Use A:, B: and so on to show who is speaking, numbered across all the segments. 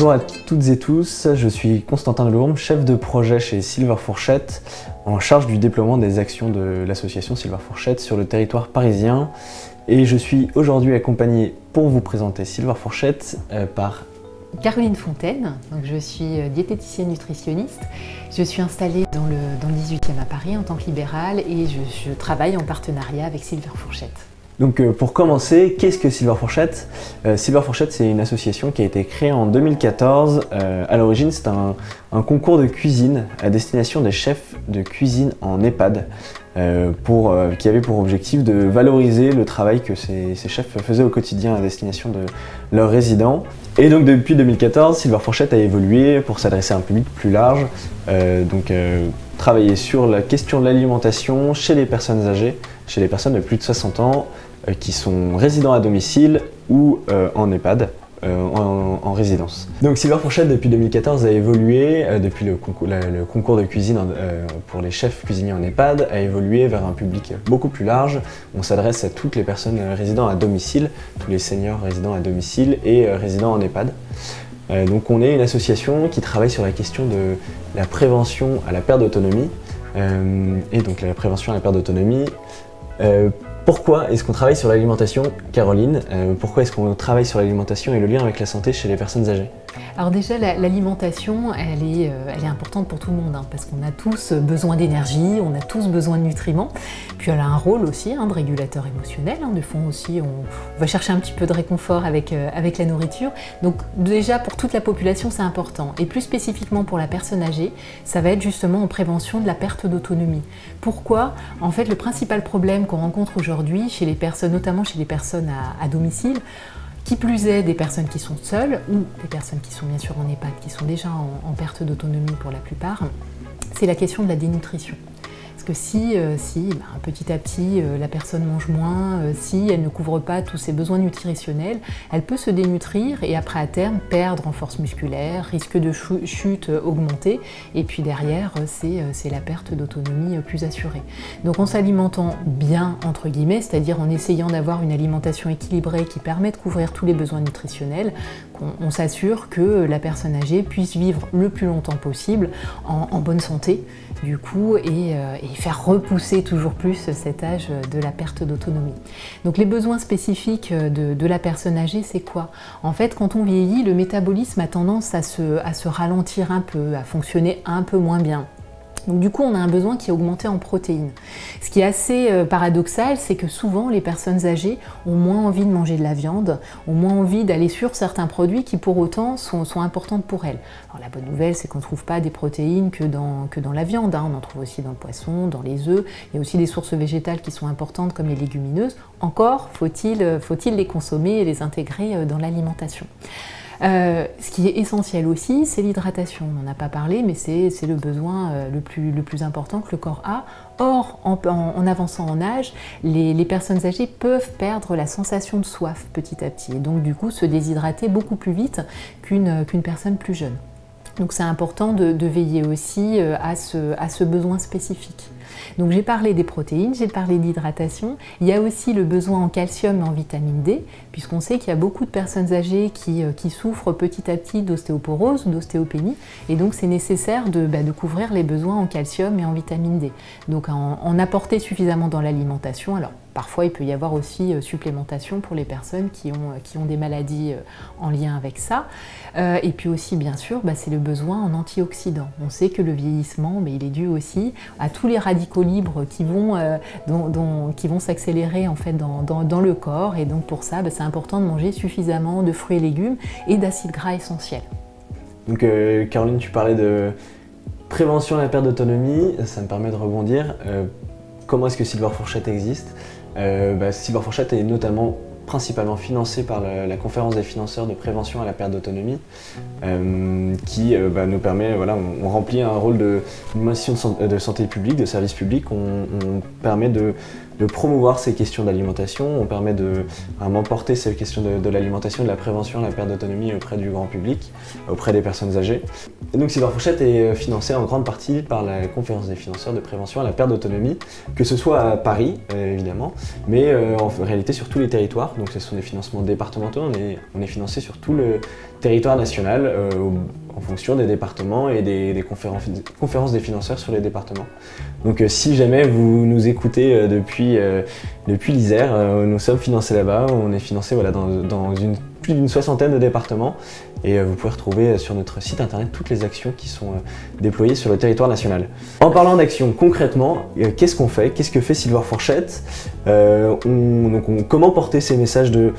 A: Bonjour à toutes et tous, je suis Constantin Delhomme, chef de projet chez Silver Fourchette, en charge du déploiement des actions de l'association Silver Fourchette sur le territoire parisien. Et je suis aujourd'hui accompagné pour vous présenter Silver Fourchette par
B: Caroline Fontaine, donc je suis diététicienne nutritionniste. Je suis installée dans le 18e à Paris en tant que libérale et je travaille en partenariat avec Silver Fourchette.
A: Donc pour commencer, qu'est-ce que Silver Fourchette? Silver Fourchette, c'est une association qui a été créée en 2014. À l'origine, c'est un concours de cuisine à destination des chefs de cuisine en EHPAD qui avait pour objectif de valoriser le travail que ces chefs faisaient au quotidien à destination de leurs résidents. Et donc depuis 2014, Silver Fourchette a évolué pour s'adresser à un public plus large, travailler sur la question de l'alimentation chez les personnes âgées, chez les personnes de plus de 60 ans qui sont résidents à domicile ou en EHPAD, en résidence. Donc Silver Fourchette depuis 2014 a évolué, depuis le concours de cuisine pour les chefs cuisiniers en EHPAD, a évolué vers un public beaucoup plus large. On s'adresse à toutes les personnes résidant à domicile, tous les seniors résidant à domicile et résidant en EHPAD. Donc on est une association qui travaille sur la question de la prévention à la perte d'autonomie. Et donc la prévention à la perte d'autonomie. Pourquoi est-ce qu'on travaille sur l'alimentation, Caroline? Pourquoi est-ce qu'on travaille sur l'alimentation et le lien avec la santé chez les personnes âgées?
B: Alors déjà, l'alimentation, elle est importante pour tout le monde, parce qu'on a tous besoin d'énergie, on a tous besoin de nutriments. Puis elle a un rôle aussi de régulateur émotionnel. De fond aussi, on va chercher un petit peu de réconfort avec la nourriture. Donc déjà, pour toute la population, c'est important. Et plus spécifiquement pour la personne âgée, ça va être justement en prévention de la perte d'autonomie. Pourquoi? En fait, le principal problème qu'on rencontre aujourd'hui chez les personnes, notamment chez les personnes à domicile, qui plus est des personnes qui sont seules ou des personnes qui sont bien sûr en EHPAD, qui sont déjà en perte d'autonomie pour la plupart, c'est la question de la dénutrition. Parce que si petit à petit la personne mange moins, si elle ne couvre pas tous ses besoins nutritionnels, elle peut se dénutrir et après à terme perdre en force musculaire, risque de chute augmenté et puis derrière c'est la perte d'autonomie plus assurée. Donc en s'alimentant bien entre guillemets, c'est-à-dire en essayant d'avoir une alimentation équilibrée qui permet de couvrir tous les besoins nutritionnels, on s'assure que la personne âgée puisse vivre le plus longtemps possible en bonne santé du coup et faire repousser toujours plus cet âge de la perte d'autonomie. Donc les besoins spécifiques de la personne âgée, c'est quoi? En fait, quand on vieillit, le métabolisme a tendance à se ralentir un peu, à fonctionner un peu moins bien. Donc du coup, on a un besoin qui est augmenté en protéines. Ce qui est assez paradoxal, c'est que souvent les personnes âgées ont moins envie de manger de la viande, ont moins envie d'aller sur certains produits qui pour autant sont importants pour elles. Alors la bonne nouvelle, c'est qu'on ne trouve pas des protéines que dans la viande, on en trouve aussi dans le poisson, dans les œufs. Il y a aussi des sources végétales qui sont importantes comme les légumineuses. Encore faut-il les consommer et les intégrer dans l'alimentation. Ce qui est essentiel aussi, c'est l'hydratation. On n'en a pas parlé, mais c'est le besoin le plus important que le corps a. Or, en avançant en âge, les personnes âgées peuvent perdre la sensation de soif petit à petit, et donc du coup se déshydrater beaucoup plus vite qu'une personne plus jeune. Donc c'est important de veiller aussi à ce besoin spécifique. Donc j'ai parlé des protéines, j'ai parlé d'hydratation. Il y a aussi le besoin en calcium et en vitamine D, puisqu'on sait qu'il y a beaucoup de personnes âgées qui souffrent petit à petit d'ostéoporose ou d'ostéopénie, et donc c'est nécessaire de couvrir les besoins en calcium et en vitamine D. Donc en apporter suffisamment dans l'alimentation. Alors parfois il peut y avoir aussi supplémentation pour les personnes qui ont des maladies en lien avec ça. Et puis aussi bien sûr, c'est le besoin en antioxydants. On sait que le vieillissement, il est dû aussi à tous les radicaux libres qui vont s'accélérer en fait dans le corps, et donc pour ça c'est important de manger suffisamment de fruits et légumes et d'acides gras essentiels. Donc
A: Caroline, tu parlais de prévention à la perte d'autonomie, ça me permet de rebondir. Comment est-ce que Silver Fourchette existe? Silver Fourchette est notamment principalement financé par la conférence des financeurs de prévention à la perte d'autonomie qui nous permet, on remplit un rôle d'une mission de santé publique, de service public, on permet de de promouvoir ces questions d'alimentation, on permet de vraiment porter ces questions de l'alimentation, de la prévention, de la perte d'autonomie auprès du grand public, auprès des personnes âgées. Et donc Silver Fourchette est financé en grande partie par la Conférence des financeurs de prévention à la perte d'autonomie, que ce soit à Paris évidemment, mais en réalité sur tous les territoires. Donc ce sont des financements départementaux, on est financé sur tout le territoire national en fonction des départements et des conférences des financeurs sur les départements. Donc si jamais vous nous écoutez depuis l'Isère, nous sommes financés là-bas, on est financé voilà, dans plus d'une soixantaine de départements et vous pouvez retrouver sur notre site internet toutes les actions qui sont déployées sur le territoire national. En parlant d'actions concrètement, qu'est-ce qu'on fait? Qu'est-ce que fait Silver Fourchette? Comment porter ces messages de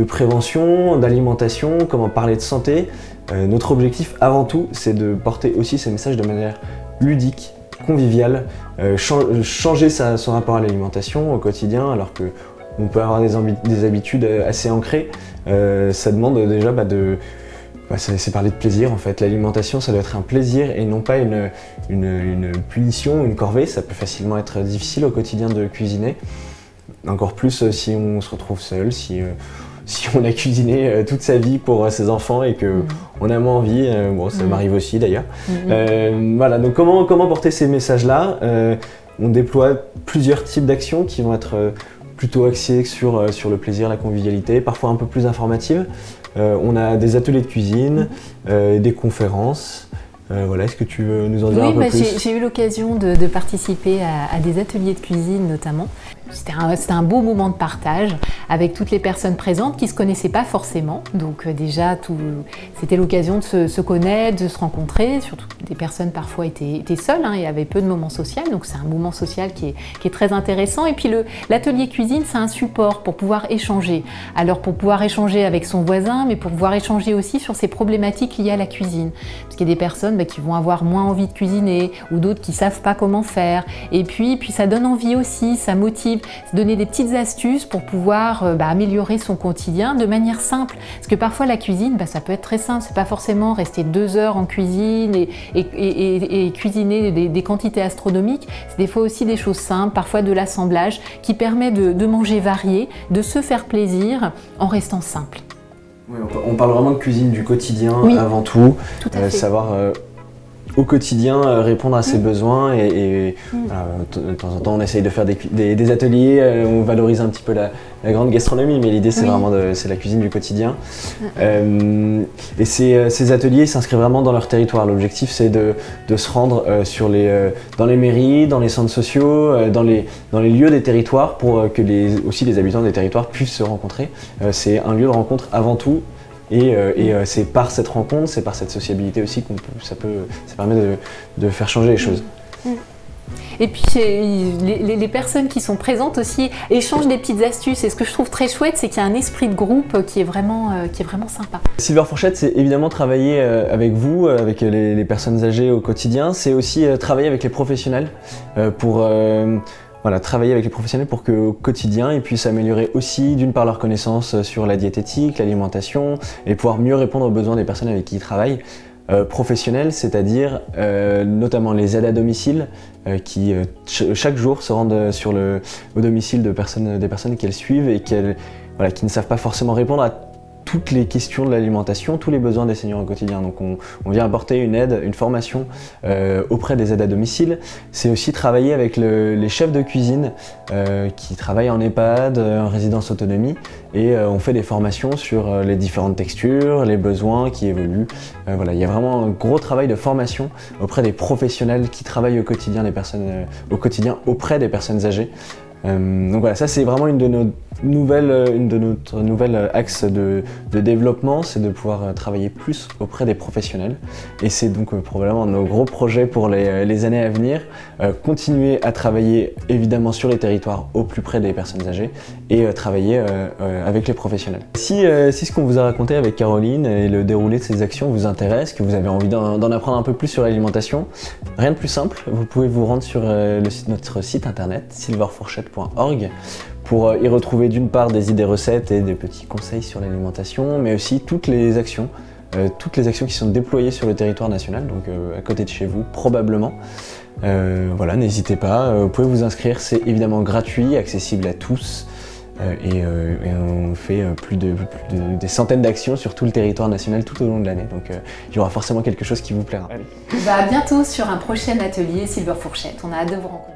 A: prévention, d'alimentation, comment parler de santé? Notre objectif avant tout, c'est de porter aussi ces messages de manière ludique, conviviale, changer son rapport à l'alimentation au quotidien alors qu'on peut avoir des habitudes assez ancrées. Ça demande déjà c'est parler de plaisir en fait. L'alimentation, ça doit être un plaisir et non pas une punition, une corvée. Ça peut facilement être difficile au quotidien de cuisiner. Encore plus si on se retrouve seul, si on a cuisiné toute sa vie pour ses enfants et qu'on a moins envie, bon ça m'arrive aussi d'ailleurs. Voilà, donc comment porter ces messages-là? On déploie plusieurs types d'actions qui vont être plutôt axées sur le plaisir, la convivialité, parfois un peu plus informatives. On a des ateliers de cuisine, des conférences. Voilà, est-ce que tu veux nous en dire un peu plus?
B: J'ai eu l'occasion de participer à des ateliers de cuisine notamment. C'était un beau moment de partage avec toutes les personnes présentes qui ne se connaissaient pas forcément. Donc déjà, c'était l'occasion de se connaître, de se rencontrer. Surtout que des personnes parfois étaient seules et avaient peu de moments sociaux. Donc c'est un moment social qui est très intéressant. Et puis l'atelier cuisine, c'est un support pour pouvoir échanger. Alors pour pouvoir échanger avec son voisin, mais pour pouvoir échanger aussi sur ces problématiques liées à la cuisine. Parce qu'il y a des personnes qui vont avoir moins envie de cuisiner ou d'autres qui ne savent pas comment faire. Et puis ça donne envie aussi, ça motive. Donner des petites astuces pour pouvoir améliorer son quotidien de manière simple. Parce que parfois la cuisine, ça peut être très simple. C'est pas forcément rester 2 heures en cuisine et cuisiner des quantités astronomiques. C'est des fois aussi des choses simples, parfois de l'assemblage qui permet de manger varié, de se faire plaisir en restant simple.
A: Oui, on parle vraiment de cuisine du quotidien avant tout savoir au quotidien répondre à ses besoins et de temps en temps on essaye de faire des ateliers, on valorise un petit peu la grande gastronomie, mais l'idée c'est vraiment c'est la cuisine du quotidien. Et ces ateliers s'inscrivent vraiment dans leur territoire. L'objectif c'est de se rendre dans les mairies, dans les centres sociaux, dans les lieux des territoires pour que aussi les habitants des territoires puissent se rencontrer. C'est un lieu de rencontre avant tout. Et c'est par cette rencontre, c'est par cette sociabilité aussi ça permet de faire changer les choses.
B: Et puis les personnes qui sont présentes aussi échangent des petites astuces. Et ce que je trouve très chouette, c'est qu'il y a un esprit de groupe qui est vraiment sympa. Silver Fourchette, c'est évidemment travailler avec vous, avec les personnes âgées au quotidien. C'est aussi travailler avec les professionnels pour travailler avec les professionnels pour qu'au quotidien, ils puissent améliorer aussi d'une part leurs connaissances sur la diététique, l'alimentation et pouvoir mieux répondre aux besoins des personnes avec qui ils travaillent. Professionnels, c'est-à-dire notamment les aides à domicile qui chaque jour se rendent au domicile des personnes qu'elles suivent et qui ne savent pas forcément répondre à toutes les questions de l'alimentation, tous les besoins des seniors au quotidien. Donc on vient apporter une aide, une formation auprès des aides à domicile. C'est aussi travailler avec les chefs de cuisine qui travaillent en EHPAD, en résidence autonomie, et on fait des formations sur les différentes textures, les besoins qui évoluent. Il y a vraiment un gros travail de formation auprès des professionnels qui travaillent au quotidien auprès des personnes âgées. Donc voilà, ça c'est vraiment une de notre nouvelle axe de développement, c'est de pouvoir travailler plus auprès des professionnels. Et c'est donc probablement nos gros projets pour les années à venir. Continuer à travailler évidemment sur les territoires au plus près des personnes âgées et travailler avec les professionnels. Si ce qu'on vous a raconté avec Caroline et le déroulé de ces actions vous intéresse, que vous avez envie d'en apprendre un peu plus sur l'alimentation, rien de plus simple, vous pouvez vous rendre sur notre site internet silverfourchette.org pour y retrouver d'une part des idées recettes et des petits conseils sur l'alimentation, mais aussi toutes les actions
A: toutes les actions qui sont déployées sur le territoire national, donc à côté de chez vous probablement. Voilà, n'hésitez pas, vous pouvez vous inscrire, c'est évidemment gratuit, accessible à tous. Et on fait des centaines d'actions sur tout le territoire national tout au long de l'année. Donc il y aura forcément quelque chose qui vous plaira.
B: À bientôt sur un prochain atelier Silver Fourchette. On a hâte de vous rencontrer.